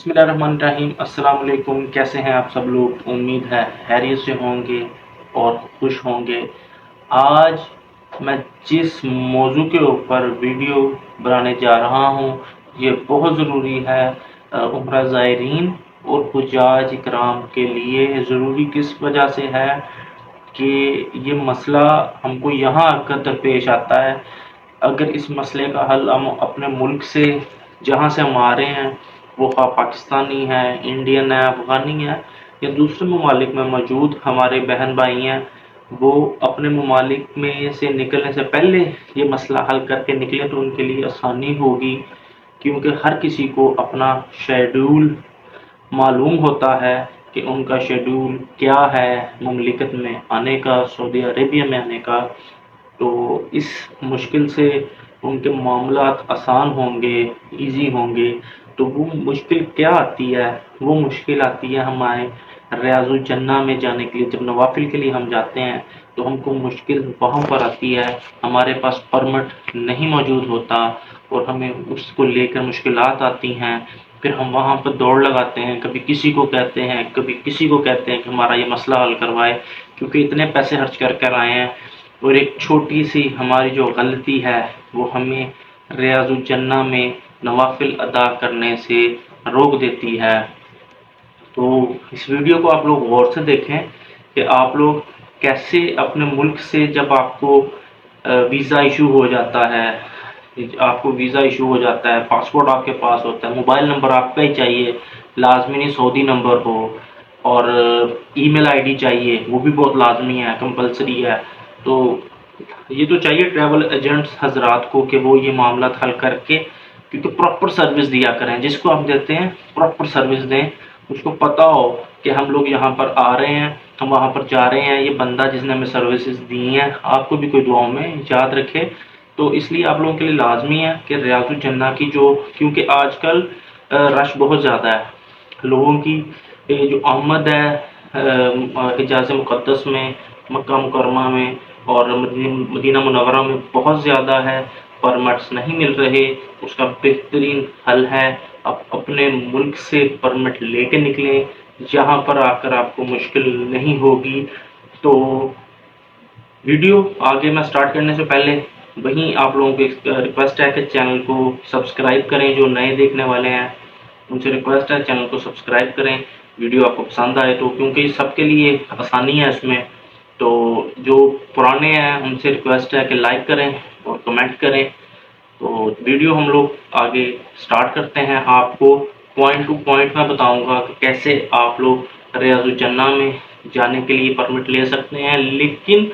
बिस्मिल्लाहिर्रहमानिर्रहीम। अस्सलाम वालेकुम। कैसे हैं आप सब लोग? उम्मीद है खैरियत से होंगे और खुश होंगे। आज मैं जिस मौजू के ऊपर वीडियो बनाने जा रहा हूँ ये बहुत ज़रूरी है उम्रा ज़ायरीन और हुज्जाज इकराम के लिए। ज़रूरी किस वजह से है कि ये मसला हमको यहाँ आकर दरपेश आता है। अगर इस मसले का हल हम अपने मुल्क से, जहाँ से हम आ रहे हैं, वो ख़्वाह पाकिस्तानी है, इंडियन है, अफ़गानी है या दूसरे ममालिक में मौजूद हमारे बहन भाई हैं, वो अपने ममालिक में से निकलने से पहले ये मसला हल करके निकले तो उनके लिए आसानी होगी। क्योंकि हर किसी को अपना शेड्यूल मालूम होता है कि उनका शेड्यूल क्या है मुमलिकत में आने का, सऊदी अरेबिया में आने का। तो इस मुश्किल से उनके मामलात आसान होंगे, ईज़ी होंगे। तो वो मुश्किल क्या आती है? वो मुश्किल आती है हमारे रियाज़ुल जन्ना में जाने के लिए। जब नवाफिल के लिए हम जाते हैं तो हमको मुश्किल वहाँ पर आती है, हमारे पास परमिट नहीं मौजूद होता और हमें उसको लेकर मुश्किलात आती हैं। फिर हम वहाँ पर दौड़ लगाते हैं, कभी किसी को कहते हैं, कभी किसी को कहते हैं कि हमारा ये मसला हल करवाए, क्योंकि इतने पैसे खर्च कर कर आए हैं। और एक छोटी सी हमारी जो गलती है वो हमें रियाज़ुल जन्ना में नवाफिल अदा करने से रोक देती है। तो इस वीडियो को आप लोग गौर से देखें कि आप लोग कैसे अपने मुल्क से, जब आपको वीज़ा इशू हो जाता है, आपको वीज़ा इशू हो जाता है, पासपोर्ट आपके पास होता है, मोबाइल नंबर आपका ही चाहिए, लाजमी नहीं सऊदी नंबर हो, और ईमेल आईडी चाहिए, वो भी बहुत लाजमी है, कंपलसरी है। तो ये तो चाहिए ट्रैवल एजेंट्स हजरात को कि वो ये मामला हल करके, क्योंकि प्रॉपर सर्विस दिया करें। जिसको हम देते हैं प्रॉपर सर्विस दें, उसको पता हो कि हम लोग यहाँ पर आ रहे हैं, हम वहाँ पर जा रहे हैं, ये बंदा जिसने हमें सर्विसेज दी हैं आपको भी कोई दुआओं में याद रखे। तो इसलिए आप लोगों के लिए लाजमी है कि रियाज़ुल जन्ना की जो, क्योंकि आजकल रश बहुत ज़्यादा है लोगों की, जो आमद है हिजाज़ मुक़द्दस में, मक्का मुकरमा में और मदीना मुनव्वरा में बहुत ज़्यादा है। परमिट्स नहीं मिल रहे। उसका बेहतरीन हल है आप अपने मुल्क से परमिट लेके निकलें, जहाँ पर आकर आपको मुश्किल नहीं होगी। तो वीडियो आगे मैं स्टार्ट करने से पहले वहीं आप लोगों को एक रिक्वेस्ट है कि चैनल को सब्सक्राइब करें। जो नए देखने वाले हैं उनसे रिक्वेस्ट है चैनल को सब्सक्राइब करें। वीडियो आपको पसंद आए तो, क्योंकि सबके लिए आसानी है इसमें। तो जो पुराने हैं उनसे रिक्वेस्ट है कि लाइक करें और कमेंट करें। तो वीडियो हम लोग आगे स्टार्ट करते हैं। आपको पॉइंट टू पॉइंट मैं बताऊंगा कि कैसे आप लोग रियाज़ुल जन्ना में जाने के लिए परमिट ले सकते हैं। लेकिन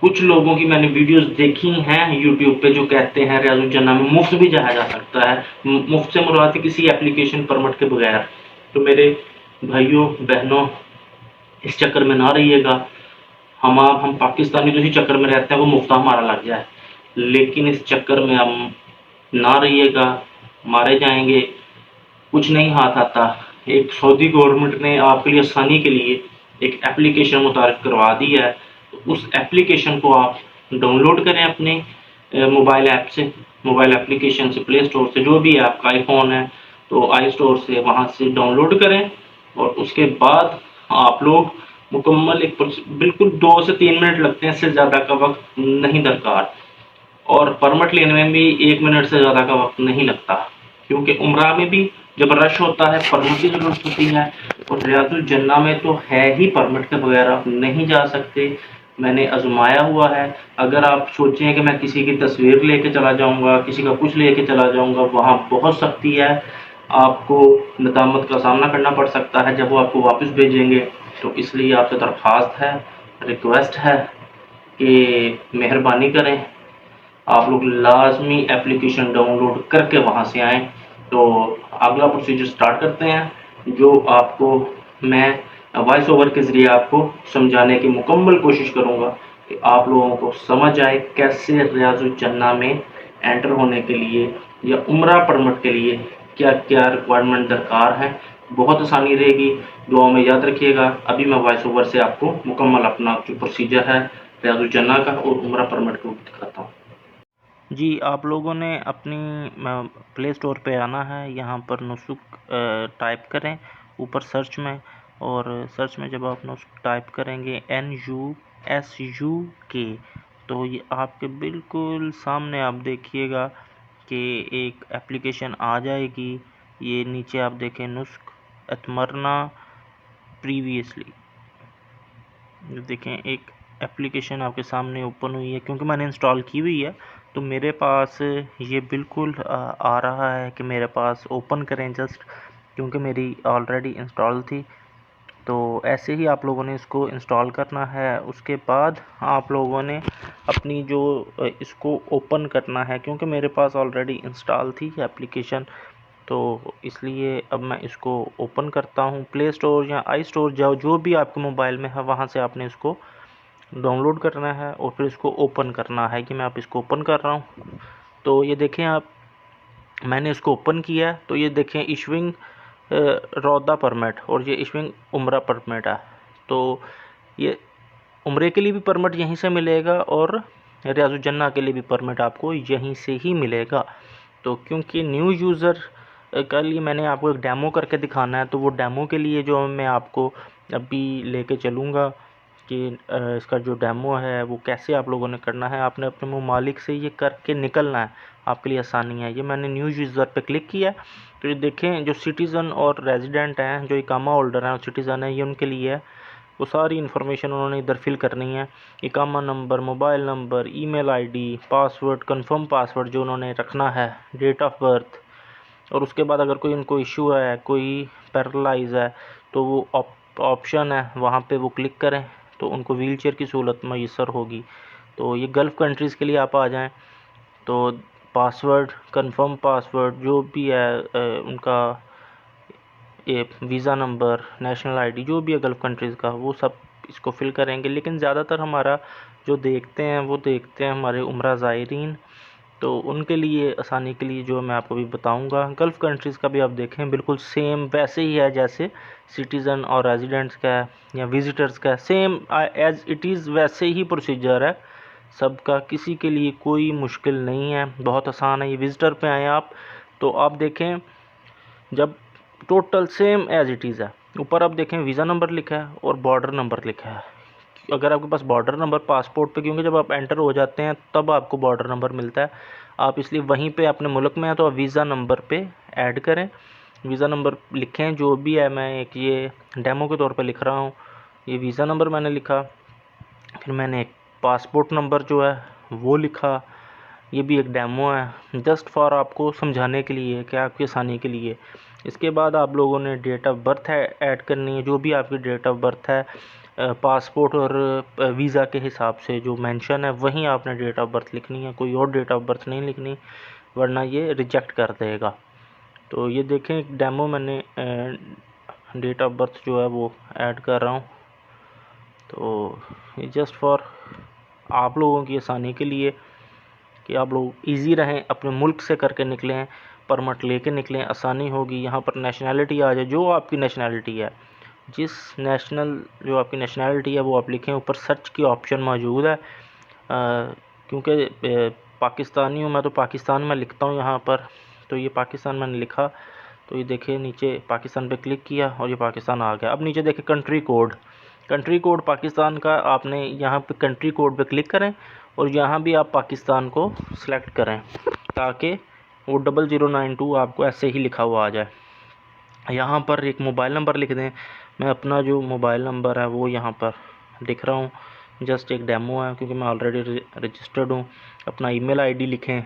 कुछ लोगों की मैंने वीडियोस देखी हैं यूट्यूब पे जो कहते हैं रियाज़ुल जन्ना में मुफ्त भी जाया जा सकता है। मुफ्त से मुराद है किसी एप्लीकेशन परमिट के बगैर। तो मेरे भाइयों बहनों, इस चक्कर में ना रहिएगा। हम पाकिस्तानी तो इसी चक्कर में रहते हैं वो मुफ्त हमारा लग जाए, लेकिन इस चक्कर में हम ना रहिएगा, मारे जाएंगे। कुछ नहीं हाथ आता। एक सऊदी गवर्नमेंट ने आपके लिए आसानी के लिए एक एप्लीकेशन मुतारिफ करवा दी है। तो उस एप्लीकेशन को आप डाउनलोड करें अपने मोबाइल ऐप से, मोबाइल एप्लीकेशन से, प्ले स्टोर से, जो भी है आपका आईफोन है तो आई स्टोर से, वहाँ से डाउनलोड करें। और उसके बाद आप लोग मुकम्मल एक बिल्कुल 2 से 3 मिनट लगते हैं, इससे ज़्यादा का वक्त नहीं दरकार। और परमिट लेने में भी 1 मिनट से ज़्यादा का वक्त नहीं लगता, क्योंकि उम्रा में भी जब रश होता है परमिट की ज़रूरत होती है। और रियाज़ुल जन्ना में तो है ही परमिट के बगैर आप नहीं जा सकते। मैंने आजमाया हुआ है। अगर आप सोचें कि मैं किसी की तस्वीर लेके चला जाऊंगा, किसी का कुछ लेके चला जाऊंगा, वहाँ बहुत सख्ती है, आपको नदामत का सामना करना पड़ सकता है जब वो आपको वापस भेजेंगे। तो इसलिए आपसे दरख्वास्त है, रिक्वेस्ट है कि मेहरबानी करें, आप लोग लाजमी एप्लीकेशन डाउनलोड करके वहाँ से आएँ। तो अगला प्रोसीजर स्टार्ट करते हैं, जो आपको मैं वॉइस ओवर के ज़रिए आपको समझाने की मुकम्मल कोशिश करूँगा कि आप लोगों को समझ आए कैसे रियाज़ुल जन्ना में एंटर होने के लिए या उम्रा परमिट के लिए क्या क्या रिक्वायरमेंट दरकार है। बहुत आसानी रहेगी, दुआओं में याद रखिएगा। अभी मैं वॉइस ओवर से आपको मुकम्मल अपना जो प्रोसीजर है रियाज़ुल जन्ना का और उम्रा परमिट को दिखाता हूँ। जी, आप लोगों ने अपनी प्ले स्टोर पे आना है, यहाँ पर नुसुक टाइप करें ऊपर सर्च में, और सर्च में जब आप नुसुक टाइप करेंगे NUSUK, तो ये आपके बिल्कुल सामने आप देखिएगा कि एक एप्लीकेशन आ जाएगी। ये नीचे आप देखें नुस्ख एतमरना प्रीवियसली, देखें एक एप्लीकेशन आपके सामने ओपन हुई है। क्योंकि मैंने इंस्टॉल की हुई है तो मेरे पास ये बिल्कुल आ रहा है कि मेरे पास ओपन करें जस्ट, क्योंकि मेरी ऑलरेडी इंस्टॉल थी। तो ऐसे ही आप लोगों ने इसको इंस्टॉल करना है। उसके बाद आप लोगों ने अपनी जो इसको ओपन करना है, क्योंकि मेरे पास ऑलरेडी इंस्टॉल थी एप्लीकेशन, तो इसलिए अब मैं इसको ओपन करता हूँ। प्ले स्टोर या आई स्टोर जाओ, जो भी आपके मोबाइल में है वहाँ से आपने इसको डाउनलोड करना है और फिर इसको ओपन करना है। कि मैं आप इसको ओपन कर रहा हूँ, तो ये देखें आप, मैंने इसको ओपन किया है। तो ये देखें इशविंग रौदा परमिट और ये इशविंग उम्रा परमिट है। तो ये उम्रे के लिए भी परमिट यहीं से मिलेगा और रियाजुल-जन्ना के लिए भी परमिट आपको यहीं से ही मिलेगा। तो क्योंकि न्यू यूज़र के लिए मैंने आपको एक डेमो करके दिखाना है, तो वो डेमो के लिए जो मैं आपको अभी लेके चलूँगा कि इसका जो डेमो है वो कैसे आप लोगों ने करना है। आपने अपने ममालिक से ये करके निकलना है, आपके लिए आसानी है। ये मैंने न्यू यूज़र पे क्लिक किया है, तो ये देखें जो सिटीज़न और रेजिडेंट हैं, जो इकामा होल्डर हैं और सिटीज़न हैं, ये उनके लिए है। वो सारी इन्फॉर्मेशन उन्होंने इधर फिल करनी है। इकामा number, mobile number, email ID, password, confirm password जो उन्होंने रखना है, डेट ऑफ बर्थ, और उसके बाद अगर कोई उनको इशू है, कोई पैरालाइज है, तो वो ऑप्शन है वहाँ पे वो क्लिक करें तो उनको व्हीलचेयर की सहूलत मैसर होगी। तो ये गल्फ़ कंट्रीज़ के लिए आप आ जाएं, तो पासवर्ड, कंफर्म पासवर्ड जो भी है, उनका ये वीज़ा नंबर, नेशनल आईडी जो भी है गल्फ़ कंट्रीज़ का, वो सब इसको फिल करेंगे। लेकिन ज़्यादातर हमारा जो देखते हैं वो देखते हैं हमारे उम्रा ज़ायरीन, तो उनके लिए आसानी के लिए जो मैं आपको अभी बताऊंगा। गल्फ़ कंट्रीज़ का भी आप देखें बिल्कुल सेम वैसे ही है जैसे सिटीज़न और रेजिडेंट्स का है या विज़िटर्स का है, सेम एज़ इट इज़ वैसे ही प्रोसीजर है सबका। किसी के लिए कोई मुश्किल नहीं है, बहुत आसान है। ये विज़िटर पे आए आप, तो आप देखें जब total same as it is है। ऊपर आप देखें वीज़ा नंबर लिखा है और बॉर्डर नंबर लिखा है। अगर आपके पास बॉर्डर नंबर पासपोर्ट पे, क्योंकि जब आप एंटर हो जाते हैं तब आपको बॉर्डर नंबर मिलता है, आप इसलिए वहीं पे अपने मुल्क में हैं तो आप वीज़ा नंबर पे ऐड करें, वीज़ा नंबर लिखें जो भी है। मैं एक ये डेमो के तौर पे लिख रहा हूँ, ये वीज़ा नंबर मैंने लिखा, फिर मैंने एक पासपोर्ट नंबर जो है वो लिखा। ये भी एक डेमो है जस्ट फॉर आपको समझाने के लिए कि आपकी आसानी के लिए। इसके बाद आप लोगों ने डेट ऑफ बर्थ है ऐड करनी है, जो भी आपकी डेट ऑफ बर्थ है पासपोर्ट और वीज़ा के हिसाब से जो मेंशन है वहीं आपने डेट ऑफ बर्थ लिखनी है, कोई और डेट ऑफ बर्थ नहीं लिखनी, वरना ये रिजेक्ट कर देगा। तो ये देखें एक डेमो मैंने डेट ऑफ बर्थ जो है वो ऐड कर रहा हूँ। तो ये जस्ट फॉर आप लोगों की आसानी के लिए कि आप लोग इजी रहें, अपने मुल्क से करके निकलें, परमिट लेके निकलें, आसानी होगी। यहाँ पर नेशनैलिटी आ जाए, जो आपकी नेशनैलिटी है, जिस नेशनल जो आपकी नेशनैलिटी है वो आप लिखें। ऊपर सर्च की ऑप्शन मौजूद है, क्योंकि पाकिस्तानी हूँ मैं तो पाकिस्तान में लिखता हूँ यहाँ पर, तो ये पाकिस्तान मैंने लिखा। तो ये देखिए नीचे पाकिस्तान पे क्लिक किया और ये पाकिस्तान आ गया। अब नीचे देखिए country code, country code Pakistan का, आपने यहाँ पे कंट्री कोड पे क्लिक करें और यहाँ भी आप पाकिस्तान को सिलेक्ट करें ताकि वो 0092 आपको ऐसे ही लिखा हुआ आ जाए। यहाँ पर एक मोबाइल नंबर लिख दें। मैं अपना जो मोबाइल नंबर है वो यहाँ पर लिख रहा हूँ, जस्ट एक डेमो है क्योंकि मैं ऑलरेडी रजिस्टर्ड हूँ। अपना ईमेल आईडी लिखें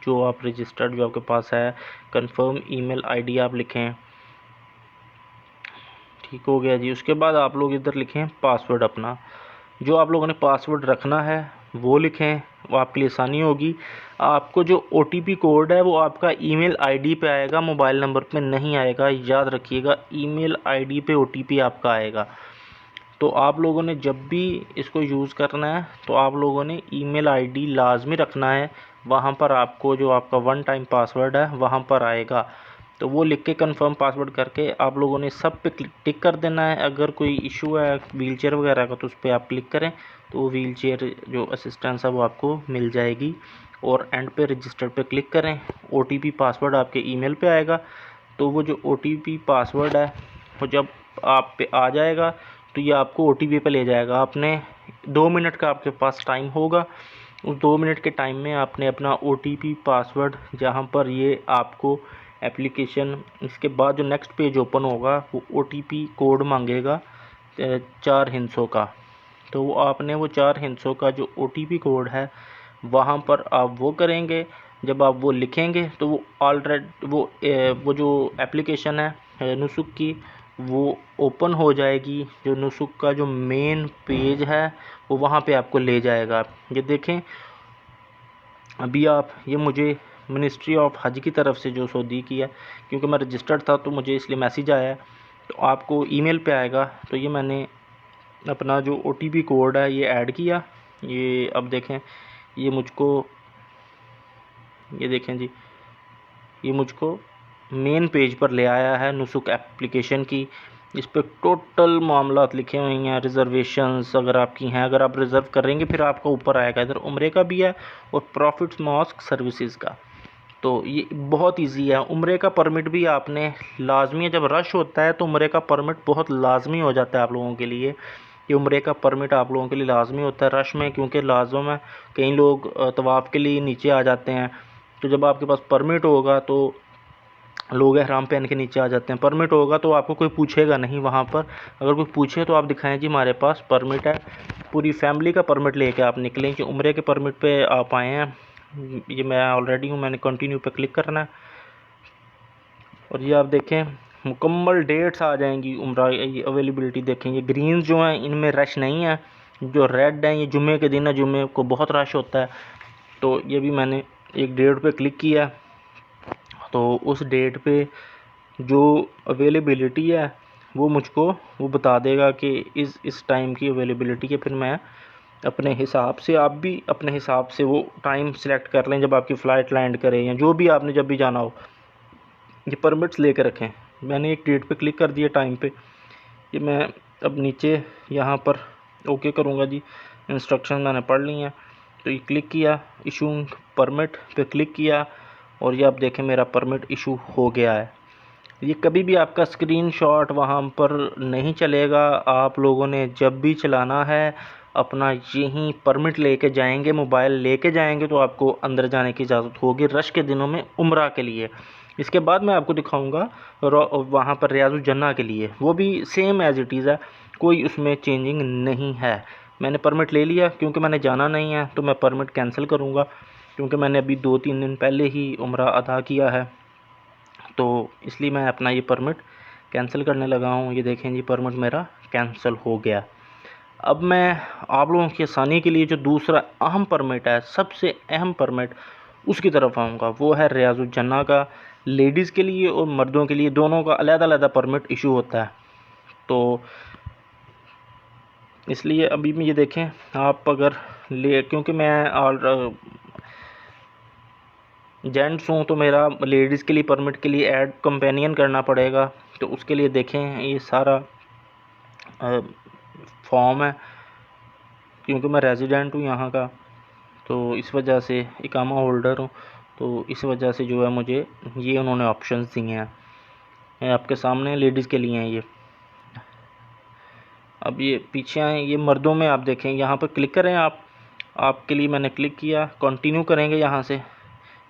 जो आप रजिस्टर्ड जो आपके पास है, कंफर्म ईमेल आईडी आप लिखें। ठीक हो गया जी। उसके बाद आप लोग इधर लिखें पासवर्ड अपना, जो आप लोगों ने पासवर्ड रखना है वो लिखें, वो आपके लिए आसानी होगी। आपको जो OTP कोड है वो आपका ईमेल आईडी पे आएगा, मोबाइल नंबर पे नहीं आएगा, याद रखिएगा। ईमेल आईडी पे OTP आपका आएगा। तो आप लोगों ने जब भी इसको यूज़ करना है तो आप लोगों ने ईमेल आईडी लाजमी रखना है। वहाँ पर आपको जो आपका वन टाइम पासवर्ड है वहाँ पर आएगा। तो वो लिख के कंफर्म पासवर्ड करके आप लोगों ने सब पे टिक कर देना है। अगर कोई इशू है व्हीलचेयर वगैरह का तो उस पर आप क्लिक करें तो वो व्हीलचेयर जो असिस्टेंस है वो आपको मिल जाएगी। और एंड पे रजिस्टर पे क्लिक करें, OTP पासवर्ड आपके ईमेल पे आएगा। तो वो जो OTP पासवर्ड है वो जब आप पे आ जाएगा तो ये आपको OTP पे ले जाएगा। आपने 2 मिनट का आपके पास टाइम होगा। उस 2 मिनट के टाइम में आपने अपना OTP पासवर्ड, जहाँ पर ये आपको एप्लीकेशन, इसके बाद जो नेक्स्ट पेज ओपन होगा वो OTP कोड मांगेगा 4 हिंसों का। तो वो आपने वो 4 हिंसों का जो OTP कोड है वहाँ पर आप वो करेंगे। जब आप वो लिखेंगे तो वो ऑलरेडी वो जो एप्लीकेशन है नुसुक की वो ओपन हो जाएगी। जो नुसुक का जो मेन पेज है वो वहाँ पे आपको ले जाएगा। ये देखें, अभी आप ये मुझे मिनिस्ट्री ऑफ हज की तरफ से जो सऊदी की है, क्योंकि मैं रजिस्टर्ड था तो मुझे इसलिए मैसेज आया है। तो आपको ईमेल पे आएगा। तो ये मैंने अपना जो OTP कोड है ये ऐड किया। ये अब देखें, ये मुझको, ये देखें जी, ये मुझको मेन पेज पर ले आया है नुसुक एप्लीकेशन की। इस पर टोटल मामलात लिखे हुए हैं, रिजर्वेशंस अगर आपकी हैं, अगर आप रिज़र्व करेंगे फिर आपका ऊपर आएगा। इधर उम्रे का भी है और प्रॉफिट्स मॉस्क सर्विसेज का। तो ये बहुत इजी है। उम्रे का परमिट भी आपने लाजमी है, जब रश होता है तो उम्रे का परमिट बहुत लाजमी हो जाता है आप लोगों के लिए। ये उम्रे का परमिट आप लोगों के लिए लाजमी होता है रश में, क्योंकि लाजम है कई लोग तवाफ़ के लिए नीचे आ जाते हैं। तो जब आपके पास परमिट होगा तो लोग एहराम पहन के नीचे आ जाते हैं। परमिट होगा तो आपको कोई पूछेगा नहीं वहाँ पर। अगर कोई पूछे तो आप दिखाएं जी हमारे पास परमिट है। पूरी फैमिली का परमिट लेके आप निकलें कि उम्रे के परमिट पे आप आए हैं। ये मैं ऑलरेडी हूँ, मैंने कंटिन्यू पे क्लिक करना है। और ये आप देखें मुकम्मल डेट्स आ जाएंगी उम्रा। ये अवेलेबिलिटी देखें, ये ग्रीन जो हैं इनमें रश नहीं है, जो रेड हैं ये जुम्मे के दिन है, जुम्मे को बहुत रश होता है। तो ये भी मैंने एक डेट पे क्लिक किया तो उस डेट पे जो अवेलेबिलिटी है वो मुझको वो बता देगा कि इस टाइम की अवेलेबिलिटी है। फिर मैं अपने हिसाब से, आप भी अपने हिसाब से वो टाइम सेलेक्ट कर लें जब आपकी फ़्लाइट लैंड करे या जो भी आपने जब भी जाना हो। ये परमिट्स लेकर रखें। मैंने एक डेट पे क्लिक कर दिया टाइम पे। ये मैं अब नीचे यहाँ पर ओके करूँगा जी। इंस्ट्रक्शन मैंने पढ़ ली हैं। तो ये क्लिक किया, इशू परमिट पे क्लिक किया और ये आप देखें मेरा परमिट इशू हो गया है। ये कभी भी आपका स्क्रीनशॉट वहाँ पर नहीं चलेगा। आप लोगों ने जब भी चलाना है अपना यहीं परमिट लेके जाएंगे, मोबाइल लेके जाएंगे तो आपको अंदर जाने की इजाज़त होगी रश के दिनों में उम्रा के लिए। इसके बाद मैं आपको दिखाऊंगा वहाँ पर रियाजुल जन्ना के लिए, वो भी सेम एज़ इट इज़ है, कोई उसमें चेंजिंग नहीं है। मैंने परमिट ले लिया क्योंकि मैंने जाना नहीं है तो मैं परमिट कैंसिल करूँगा, क्योंकि मैंने अभी 2-3 दिन पहले ही उम्रा अदा किया है। तो इसलिए मैं अपना ये परमिट कैंसिल करने लगा हूँ। ये देखें जी परमिट मेरा कैंसिल हो गया। अब मैं आप लोगों की आसानी के लिए जो दूसरा अहम परमिट है, सबसे अहम परमिट, उसकी तरफ आऊँगा। वो है रियाजुल जन्ना का। लेडीज़ के लिए और मर्दों के लिए दोनों का अलग-अलग परमिट इशू होता है। तो इसलिए अभी में ये देखें आप अगर क्योंकि मैं जेंट्स हूँ तो मेरा लेडीज़ के लिए परमिट के लिए ऐड कंपेनियन करना पड़ेगा। तो उसके लिए देखें ये सारा फॉर्म है, क्योंकि मैं रेजिडेंट हूँ यहाँ का तो इस वजह से इकामा होल्डर हूँ, तो इस वजह से जो है मुझे ये उन्होंने ऑप्शंस दिए हैं। आपके सामने लेडीज़ के लिए हैं ये। अब ये पीछे आए, ये मर्दों में आप देखें यहाँ पर क्लिक करें आप। आपके लिए मैंने क्लिक किया, कंटिन्यू करेंगे यहाँ से।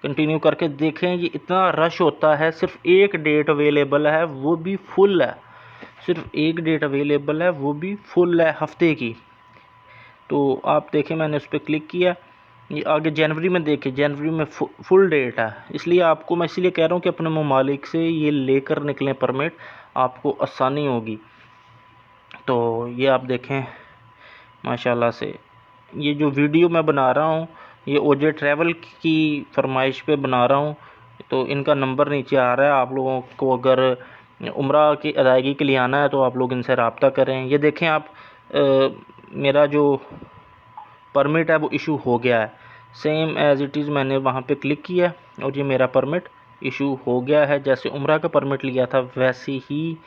कंटिन्यू करके देखें ये इतना रश होता है। सिर्फ एक डेट अवेलेबल है वो भी फुल है, सिर्फ एक डेट अवेलेबल है वो भी फुल है हफ्ते की। तो आप देखें मैंने उस पर क्लिक किया, ये आगे जनवरी में देखें, जनवरी में फुल डेट है। इसलिए आपको मैं इसलिए कह रहा हूँ कि अपने ममालिक से ये लेकर निकलें परमिट, आपको आसानी होगी। तो ये आप देखें माशाल्लाह से ये जो वीडियो मैं बना रहा हूँ ये OJ ट्रैवल की फरमाइश पे बना रहा हूँ। तो इनका नंबर नीचे आ रहा है, आप लोगों को अगर उम्रा की अदायगी के लिए आना है तो आप लोग इनसे रब्ता करें। ये देखें आप मेरा जो परमिट है वो इशू हो गया है, सेम एज़ इट इज़। मैंने वहाँ पे क्लिक किया और ये मेरा परमिट इशू हो गया है। जैसे उम्रा का परमिट लिया था वैसे ही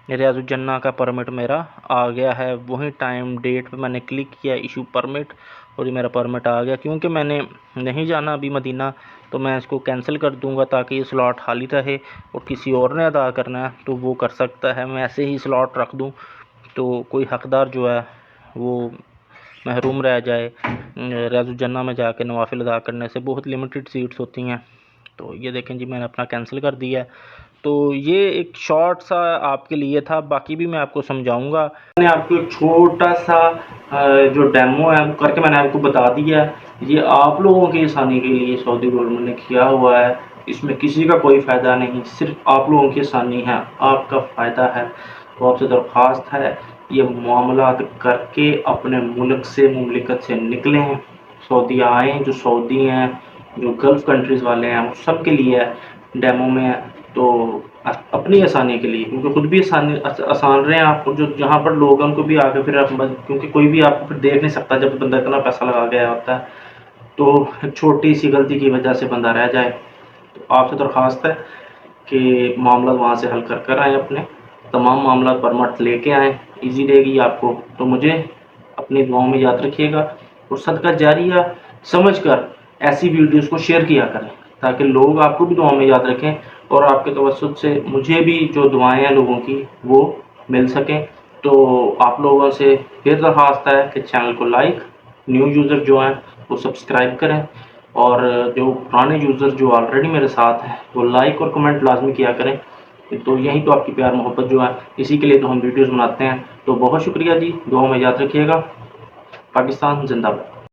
रियाजुल-जन्ना का परमिट मेरा आ गया है। वही टाइम डेट पे मैंने क्लिक किया इशू परमिट और ये मेरा परमिट आ गया। क्योंकि मैंने नहीं जाना अभी मदीना तो मैं इसको कैंसिल कर दूंगा ताकि ये स्लॉट खाली रहे और किसी और ने अदा करना है तो वो कर सकता है। मैं ऐसे ही स्लॉट रख दूं तो कोई हकदार जो है वो महरूम रह जाए। रियाजुल-जन्ना में जाके नवाफिल अदा करने से बहुत लिमिटेड सीट्स होती हैं। तो ये देखें जी, मैंने अपना कैंसिल कर दिया है। तो ये एक शॉर्ट सा आपके लिए था, बाकी भी मैं आपको समझाऊंगा। मैंने आपको एक छोटा सा जो डेमो है वो करके मैंने आपको बता दिया। ये आप लोगों की आसानी के लिए सऊदी गवर्नमेंट ने किया हुआ है। इसमें किसी का कोई फ़ायदा नहीं, सिर्फ आप लोगों की आसानी है, आपका फ़ायदा है। तो आपसे दरख्वास्त है ये मामलात करके अपने मुल्क से मुमलिकत से निकलें, सऊदी आएँ। जो सऊदी हैं, जो गल्फ़ कंट्रीज़ वाले हैं, वो सब के लिए है डेमो में। तो अपनी आसानी के लिए, क्योंकि खुद भी आसान रहे हैं आप, जो जहाँ पर लोग हैं उनको भी आगे फिर आप, क्योंकि कोई भी आपको फिर देख नहीं सकता जब बंदा इतना पैसा लगा गया होता है। तो छोटी सी गलती की वजह से बंदा रह जाए। तो आपसे दरख्वास्त है कि मामला वहाँ से हल कर कर आएँ, अपने तमाम मामला परमिट लेके आएँ, ईजी रहेगी आपको। तो मुझे अपनी दुआओं में याद रखिएगा और सदका जारिया समझकर ऐसी वीडियोस को शेयर किया करें ताकि लोग आपको भी दुआओं में याद रखें और आपके तवज्जुह से मुझे भी जो दुआएं हैं लोगों की वो मिल सकें। तो आप लोगों से फिर दरख्वास्त है कि चैनल को लाइक, न्यू यूज़र जो हैं वो सब्सक्राइब करें और जो पुराने यूज़र जो ऑलरेडी मेरे साथ हैं वो लाइक और कमेंट लाजमी किया करें। तो यही तो आपकी प्यार मोहब्बत जो है, इसी के लिए तो हम वीडियोज़ बनाते हैं। तो बहुत शुक्रिया जी, दुआओं में याद रखिएगा। पाकिस्तान जिंदाबाद।